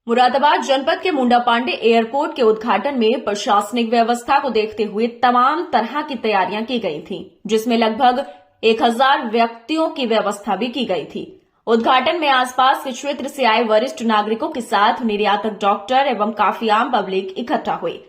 मुरादाबाद जनपद के मुंडा पांडे एयरपोर्ट के उद्घाटन में प्रशासनिक व्यवस्था को देखते हुए तमाम तरह की तैयारियां की गई थीं, जिसमें लगभग 1000 व्यक्तियों की व्यवस्था भी की गई थी। उद्घाटन में आसपास के क्षेत्र से आए वरिष्ठ नागरिकों के साथ निर्यातक डॉक्टर एवं काफी आम पब्लिक इकट्ठा हुई।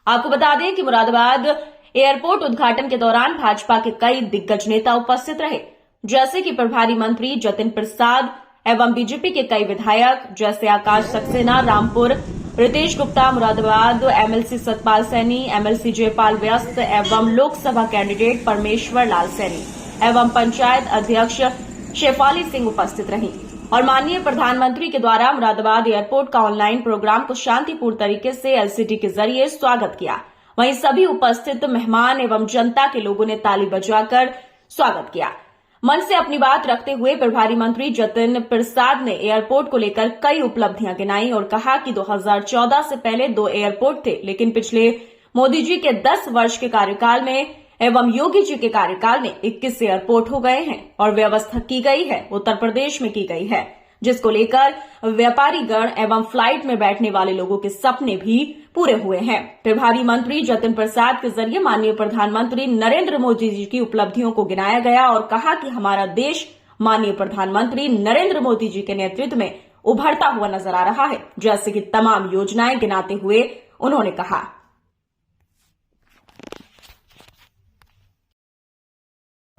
आपको बता दें कि मुरादाबाद एयरपोर्ट उद्घाटन के दौरान भाजपा के कई दिग्गज नेता उपस्थित रहे, जैसे कि प्रभारी मंत्री जतिन प्रसाद एवं बीजेपी के कई विधायक जैसे आकाश सक्सेना रामपुर, रितेश गुप्ता मुरादाबाद, एमएलसी सतपाल सैनी, एमएलसी जयपाल व्यस्त एवं लोकसभा कैंडिडेट परमेश्वर लाल सैनी एवं पंचायत अध्यक्ष शेफाली सिंह उपस्थित रहीं और माननीय प्रधानमंत्री के द्वारा मुरादाबाद एयरपोर्ट का ऑनलाइन प्रोग्राम को शांतिपूर्ण तरीके से एलसीडी के जरिए स्वागत किया। वहीं सभी उपस्थित मेहमान एवं जनता के लोगों ने ताली बजाकर स्वागत किया। मन से अपनी बात रखते हुए प्रभारी मंत्री जतिन प्रसाद ने एयरपोर्ट को लेकर कई उपलब्धियां गिनाई और कहा कि 2014 से पहले 2 एयरपोर्ट थे, लेकिन पिछले मोदी जी के 10 वर्ष के कार्यकाल में एवं योगी जी के कार्यकाल में 21 एयरपोर्ट हो गए हैं और व्यवस्था की गई है, उत्तर प्रदेश में की गई है, जिसको लेकर व्यापारी गण एवं फ्लाइट में बैठने वाले लोगों के सपने भी पूरे हुए हैं। प्रभारी मंत्री जतिन प्रसाद के जरिए माननीय प्रधानमंत्री नरेंद्र मोदी जी की उपलब्धियों को गिनाया गया और कहा कि हमारा देश माननीय प्रधानमंत्री नरेंद्र मोदी जी के नेतृत्व में उभरता हुआ नजर आ रहा है, जैसे कि तमाम योजनाएं गिनाते हुए उन्होंने कहा।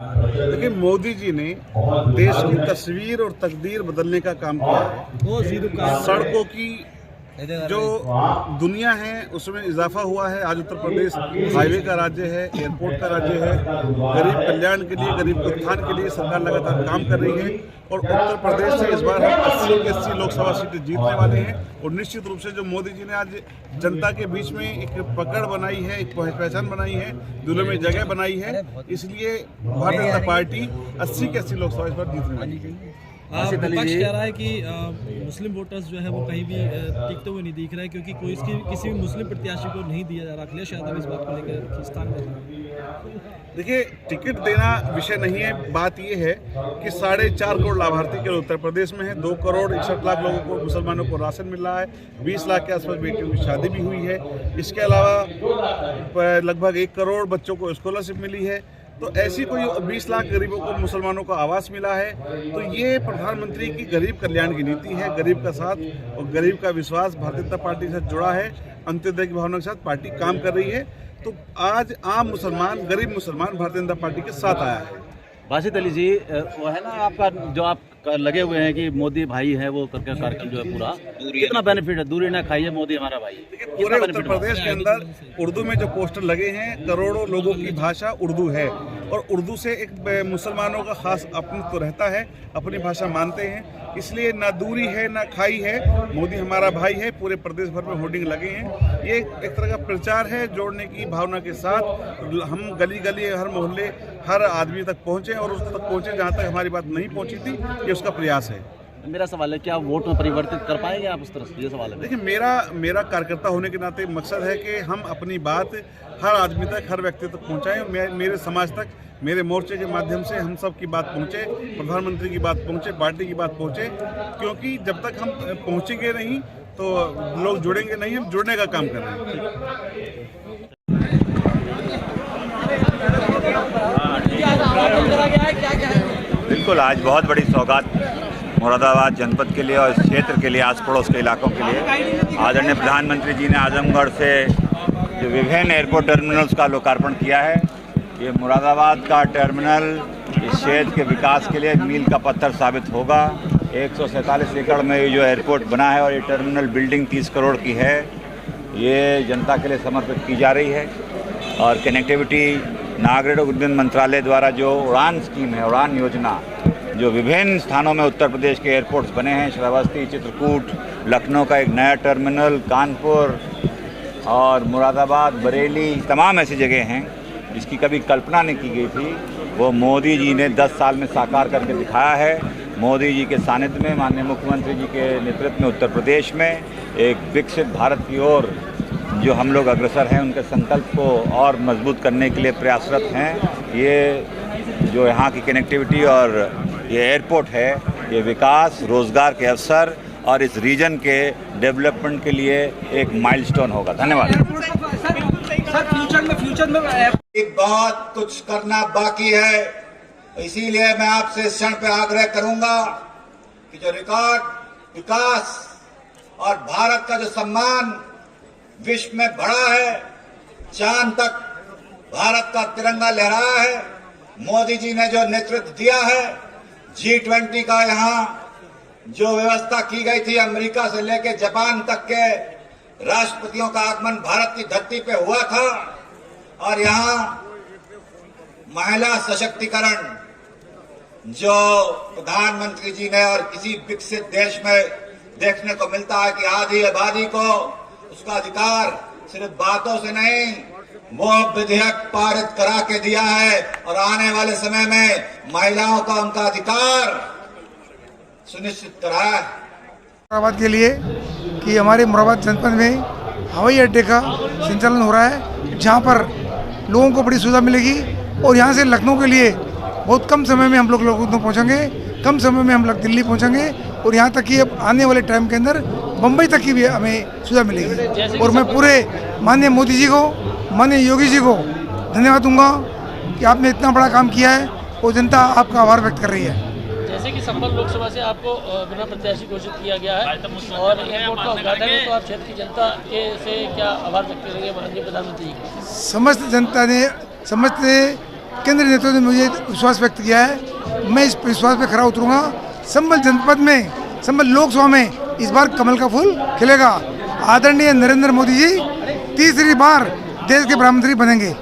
देखिए, मोदी जी ने देश की तस्वीर और तकदीर बदलने का काम किया है। सड़कों की जो दुनिया है उसमें इजाफा हुआ है। आज उत्तर प्रदेश हाईवे का राज्य है, एयरपोर्ट का राज्य है। गरीब कल्याण के लिए, गरीब उत्थान के लिए सरकार लगातार काम कर रही है और उत्तर प्रदेश से इस बार हम 80 की 80 लोकसभा सीटें जीतने वाले हैं। और निश्चित रूप से जो मोदी जी ने आज जनता के बीच में एक पकड़ बनाई है, एक पहचान बनाई है, दिलों में जगह बनाई है, इसलिए भारतीय जनता पार्टी 80 की 80 लोकसभा इस बार जीतने वाली है। विपक्ष कह रहा है कि मुस्लिम वोटर्स जो है वो कहीं भी टिकते हुए नहीं दिख रहे हैं, क्योंकि कोई किसी भी मुस्लिम प्रत्याशी को नहीं दिया जा रहा। अखिलेश यादव इस बात को लेकर खींचतान कर रहे हैं। देखिए, टिकट देना विषय नहीं है। बात यह है कि 4.5 करोड़ लाभार्थी केवल उत्तर प्रदेश में है। 2 करोड़ 61 लाख लोगों को, मुसलमानों को राशन मिल रहा है। 20 लाख के आसपास बेटियों की शादी भी हुई है। इसके अलावा लगभग 1 करोड़ बच्चों को स्कॉलरशिप मिली है। तो ऐसी कोई 20 लाख गरीबों को, मुसलमानों को आवास मिला है। तो ये प्रधानमंत्री की गरीब कल्याण की नीति है। गरीब का साथ और गरीब का विश्वास भारतीय जनता पार्टी से जुड़ा है। अंत्योदय की भावना के साथ पार्टी काम कर रही है। तो आज आम मुसलमान, गरीब मुसलमान भारतीय जनता पार्टी के साथ आया है। बासित अली जी, वो है ना आपका जो आप लगे हुए हैं कि मोदी भाई है, वो करके कार्यक्रम जो है पूरा, कितना बेनिफिट है? दूरी ना खाइए, मोदी हमारा भाई। पूरे उत्तर प्रदेश के अंदर उर्दू में जो पोस्टर लगे हैं, करोड़ों लोगों की भाषा उर्दू है और उर्दू से एक मुसलमानों का खास अपनत्व तो रहता है, अपनी भाषा मानते हैं, इसलिए ना दूरी है ना खाई है, मोदी हमारा भाई है। पूरे प्रदेश भर में होर्डिंग लगे हैं। ये एक तरह का प्रचार है, जोड़ने की भावना के साथ हम गली गली, हर मोहल्ले, हर आदमी तक पहुंचे और उस तक पहुंचे जहां तक हमारी बात नहीं पहुंची थी। ये उसका प्रयास है। मेरा सवाल है, क्या वोट में परिवर्तित कर पाएंगे आप उस तरह से? ये सवाल है। देखिए, मेरा कार्यकर्ता होने के नाते मकसद है कि हम अपनी बात हर आदमी तक, हर व्यक्ति तक पहुंचाएं। मेरे समाज तक, मेरे मोर्चे के माध्यम से हम सब की बात पहुंचे, प्रधानमंत्री की बात पहुंचे, पार्टी की बात पहुंचे, क्योंकि जब तक हम पहुंचेंगे नहीं तो लोग जुड़ेंगे नहीं। हम जुड़ने का काम कर रहे हैं। बिल्कुल, आज बहुत बड़ी सौगात मुरादाबाद जनपद के लिए और इस क्षेत्र के लिए, आस पड़ोस के इलाकों के लिए। आदरणीय प्रधानमंत्री जी ने आजमगढ़ से जो विभिन्न एयरपोर्ट टर्मिनल्स का लोकार्पण किया है, ये मुरादाबाद का टर्मिनल इस क्षेत्र के विकास के लिए मील का पत्थर साबित होगा। 147 एकड़ में ये जो एयरपोर्ट बना है और ये टर्मिनल बिल्डिंग 30 करोड़ की है, ये जनता के लिए समर्पित की जा रही है। और कनेक्टिविटी नागरिक उड्डयन मंत्रालय द्वारा जो उड़ान स्कीम है, उड़ान योजना, जो विभिन्न स्थानों में उत्तर प्रदेश के एयरपोर्ट्स बने हैं, श्रावस्ती, चित्रकूट, लखनऊ का एक नया टर्मिनल, कानपुर और मुरादाबाद, बरेली, तमाम ऐसी जगह हैं जिसकी कभी कल्पना नहीं की गई थी, वो मोदी जी ने 10 साल में साकार करके दिखाया है। मोदी जी के सानिध्य में, माननीय मुख्यमंत्री जी के नेतृत्व में उत्तर प्रदेश में एक विकसित भारत की ओर जो हम लोग अग्रसर हैं, उनके संकल्प को और मजबूत करने के लिए प्रयासरत हैं। ये जो यहाँ की कनेक्टिविटी और ये एयरपोर्ट है, ये विकास, रोज़गार के अवसर और इस रीजन के डेवलपमेंट के लिए एक माइलस्टोन होगा। धन्यवाद। बहुत कुछ करना बाकी है, इसीलिए मैं आपसे इस क्षण पे आग्रह करूंगा कि जो रिकॉर्ड विकास और भारत का जो सम्मान विश्व में बढ़ा है, चांद तक भारत का तिरंगा लहराया है, मोदी जी ने जो नेतृत्व दिया है, G20 का यहाँ जो व्यवस्था की गई थी, अमेरिका से लेकर जापान तक के राष्ट्रपतियों का आगमन भारत की धरती पे हुआ था, और यहाँ महिला सशक्तिकरण जो प्रधानमंत्री जी ने और किसी विकसित देश में देखने को मिलता है कि आधी आबादी को उसका अधिकार सिर्फ बातों से नहीं, वो विधेयक पारित करा के दिया है, और आने वाले समय में महिलाओं का उनका अधिकार सुनिश्चित करा है। मुरादाबाद के लिए कि हमारे मुरादाबाद जनपद में हवाई अड्डे का संचालन हो रहा है, जहां पर लोगों को बड़ी सुविधा मिलेगी, और यहां से लखनऊ के लिए बहुत कम समय में हम लोग लखनऊ पहुंचेंगे, कम समय में हम लोग दिल्ली पहुंचेंगे, और यहाँ तक कि अब आने वाले टाइम के अंदर बम्बई तक की भी हमें सुविधा मिलेगी। और मैं पूरे माननीय मोदी जी को, माननीय योगी जी को धन्यवाद दूंगा कि आपने इतना बड़ा काम किया है, और जनता आपका आभार व्यक्त कर रही है। जैसे कि संभल लोकसभा से आपको बिना प्रत्याशी घोषित किया गया है और एयरपोर्ट का उद्घाटन है, तो आप क्षेत्र की जनता से क्या आभार व्यक्त करेंगे माननीय प्रधानमंत्री? समस्त जनता ने, समस्त केंद्रीय नेताओं ने मुझे विश्वास व्यक्त किया है, मैं इस विश्वास पे खरा उतरूंगा। संभल जनपद में, संभल लोकसभा में इस बार कमल का फूल खिलेगा। आदरणीय नरेंद्र मोदी जी तीसरी बार देश के प्रधानमंत्री बनेंगे।